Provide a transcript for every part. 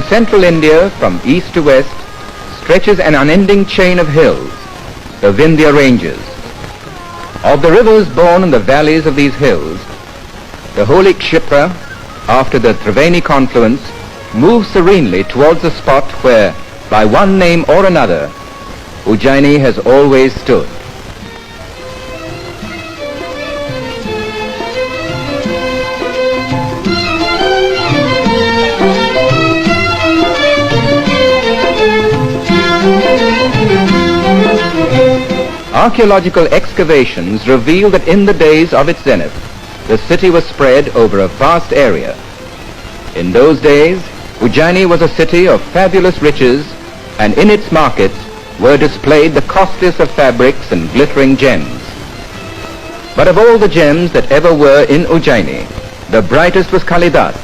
central India, from east to west, stretches an unending chain of hills, the Vindhya ranges. Of the rivers born in the valleys of these hills, the holy Kshipra, after the Triveni confluence, moves serenely towards the spot where, by one name or another, Ujjaini has always stood. Archaeological excavations reveal that in the days of its zenith, the city was spread over a vast area. In those days, Ujjaini was a city of fabulous riches, and in its markets were displayed the costliest of fabrics and glittering gems. But of all the gems that ever were in Ujjaini, the brightest was Kalidas,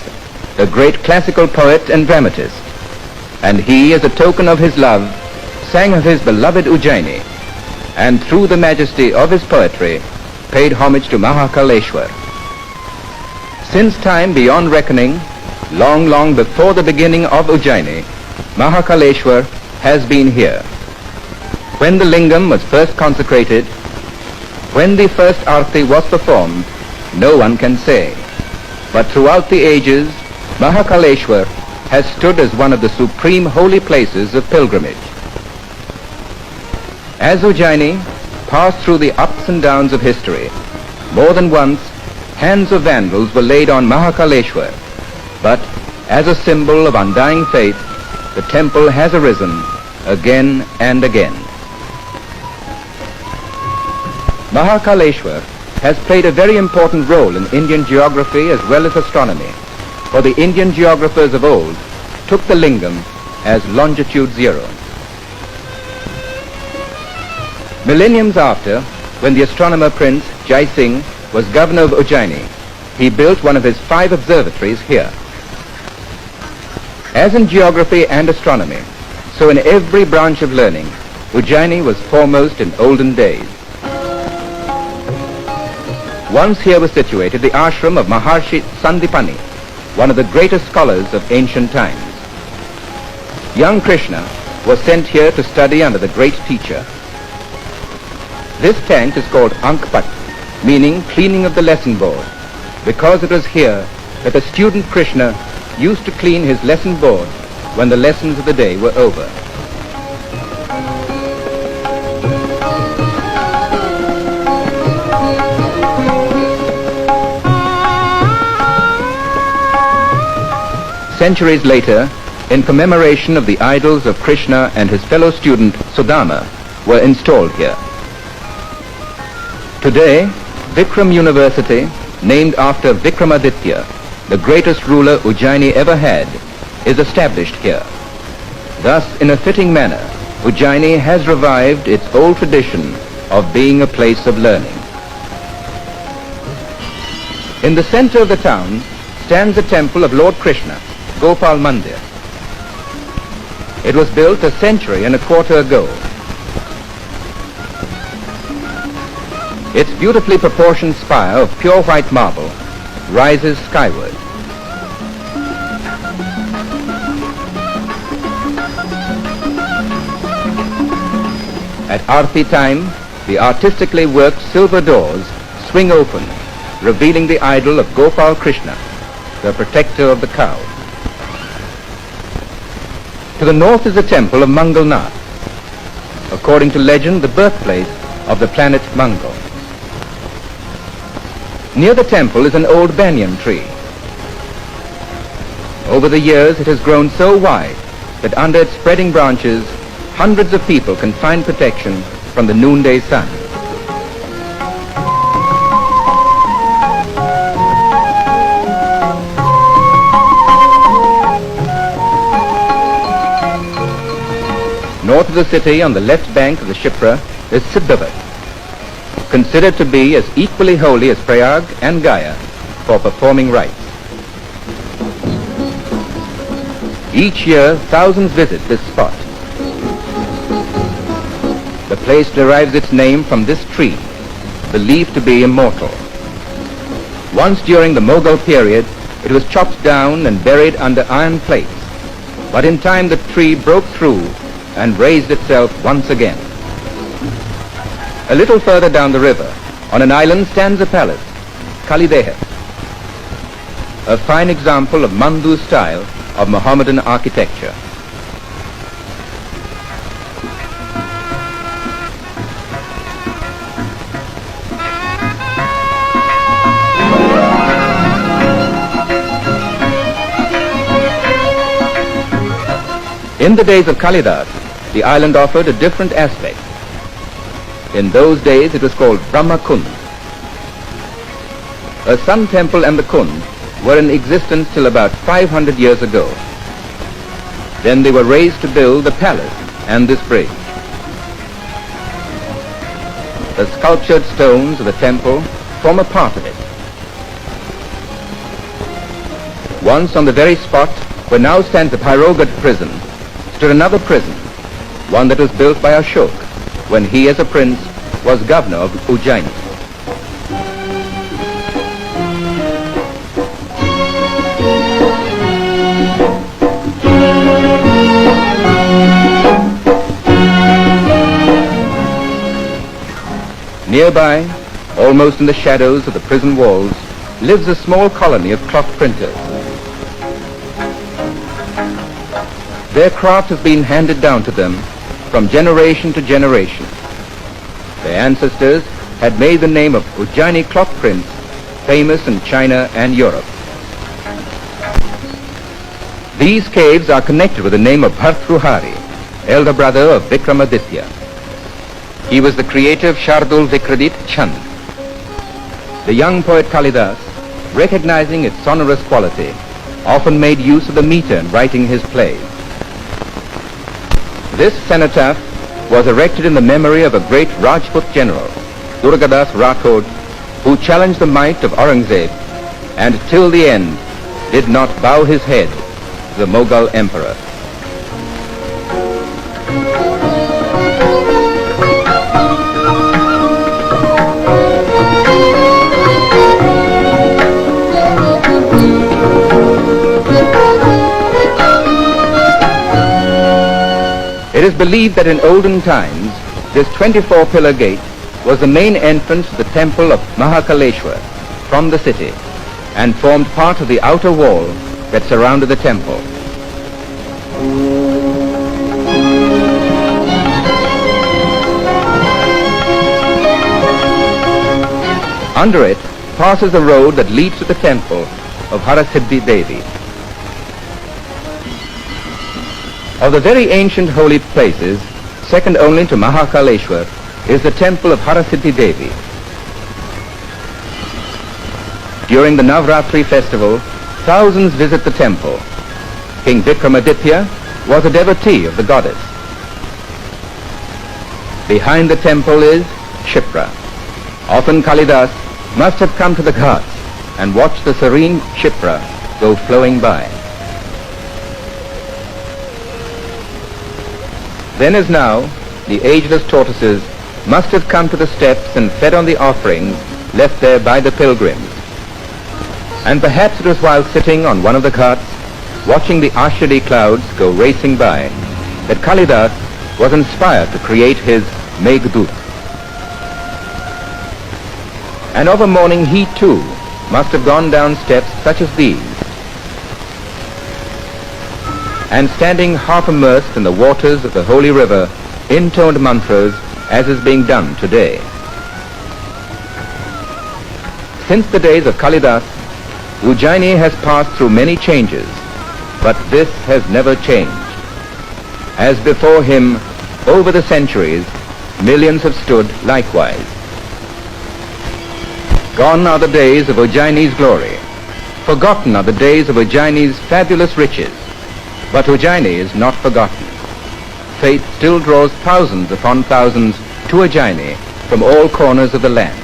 the great classical poet and dramatist. And he, as a token of his love, sang of his beloved Ujjaini, and through the majesty of his poetry, paid homage to Mahakaleshwar. Since time beyond reckoning, long, long before the beginning of Ujjaini, Mahakaleshwar has been here. When the lingam was first consecrated, when the first arti was performed, no one can say. But throughout the ages, Mahakaleshwar has stood as one of the supreme holy places of pilgrimage. As Ujjaini passed through the ups and downs of history, more than once, hands of Vandals were laid on Mahakaleshwar. But as a symbol of undying faith, the temple has arisen again and again. Mahakaleshwar has played a very important role in Indian geography as well as astronomy, for the Indian geographers of old took the lingam as longitude 0. Millenniums after, when the astronomer Prince Jai Singh was governor of Ujjaini, he built one of his 5 observatories here. As in geography and astronomy, so in every branch of learning, Ujjaini was foremost in olden days. Once here was situated the ashram of Maharshi Sandipani, one of the greatest scholars of ancient times. Young Krishna was sent here to study under the great teacher. This tank is called Ankpat, meaning cleaning of the lesson board, because it was here that the student Krishna used to clean his lesson board when the lessons of the day were over. Centuries later, in commemoration of the idols of Krishna and his fellow student Sudama, were installed here. Today, Vikram University, named after Vikramaditya, the greatest ruler Ujjaini ever had, is established here. Thus, in a fitting manner, Ujjaini has revived its old tradition of being a place of learning. In the center of the town stands the temple of Lord Krishna, Gopal Mandir. It was built a century and a quarter ago. Its beautifully proportioned spire of pure white marble rises skyward. At Aarti time, the artistically worked silver doors swing open, revealing the idol of Gopal Krishna, the protector of the cow. To the north is the temple of Mangalnath, according to legend the birthplace of the planet Mangal. Near the temple is an old banyan tree. Over the years it has grown so wide that under its spreading branches hundreds of people can find protection from the noonday sun. North of the city, on the left bank of the Kshipra, is Siddhavat, considered to be as equally holy as Prayag and Gaya for performing rites. Each year, thousands visit this spot. The place derives its name from this tree, believed to be immortal. Once during the Mughal period, it was chopped down and buried under iron plates. but in time the tree broke through and raised itself once again. A little further down the river, on an island, stands a palace, Kalidehe, a fine example of Mandu style of Mohammedan architecture. In the days of Kalidas, the island offered a different aspect. In those days it was called Brahma Kund. A sun temple and the Kund were in existence till about 500 years ago. Then they were raised to build the palace and this bridge. The sculptured stones of the temple form a part of it. Once on the very spot where now stands the Pyrogad prison stood another prison, one that was built by Ashok when he as a prince was governor of Ujjaini. Nearby, almost in the shadows of the prison walls, lives a small colony of cloth printers. Their craft has been handed down to them from generation to generation. Their ancestors had made the name of Ujjaini cloth prints famous in China and Europe. These caves are connected with the name of Bhartruhari, elder brother of Vikramaditya. He was the creator of Shardul Vikradit Chand. The young poet Kalidas, recognizing its sonorous quality, often made use of the meter in writing his plays. This cenotaph was erected in the memory of a great Rajput general, Durgadas Rathod, who challenged the might of Aurangzeb and till the end did not bow his head to the Mughal emperor. It is believed that in olden times, this 24-pillar gate was the main entrance to the temple of Mahakaleshwar from the city and formed part of the outer wall that surrounded the temple. Under it passes the road that leads to the temple of Harasiddhi Devi. Of the very ancient holy places, second only to Mahakaleshwar, is the temple of Harasiddhi Devi. During the Navratri festival, thousands visit the temple. King Vikramaditya was a devotee of the goddess. Behind the temple is Shipra. Often Kalidas must have come to the ghats and watched the serene Shipra go flowing by. Then as now, the ageless tortoises must have come to the steps and fed on the offerings left there by the pilgrims. And perhaps it was while sitting on one of the ghats, watching the Ashadi clouds go racing by, that Kalidas was inspired to create his Meghdut. And of a morning he too must have gone down steps such as these, and standing half immersed in the waters of the holy river, intoned mantras as is being done today. Since the days of Kalidas, Ujjaini has passed through many changes, but this has never changed. As before him, over the centuries, millions have stood likewise. Gone are the days of Ujjaini's glory. Forgotten are the days of Ujjaini's fabulous riches. But Ujjaini is not forgotten. Fate still draws thousands upon thousands to Ujjaini from all corners of the land.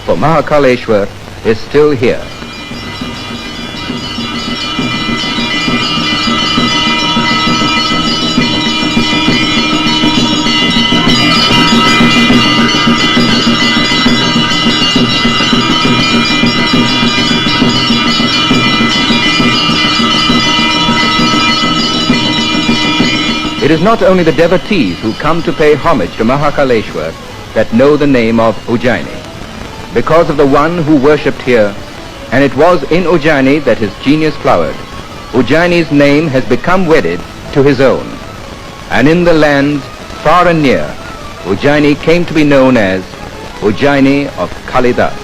For Mahakaleshwar is still here. is not only the devotees who come to pay homage to Mahakaleshwar that know the name of Ujjaini. Because of the one who worshipped here, and it was in Ujjaini that his genius flowered, Ujjaini's name has become wedded to his own. And in the lands far and near, Ujjaini came to be known as Ujjaini of Kalidas.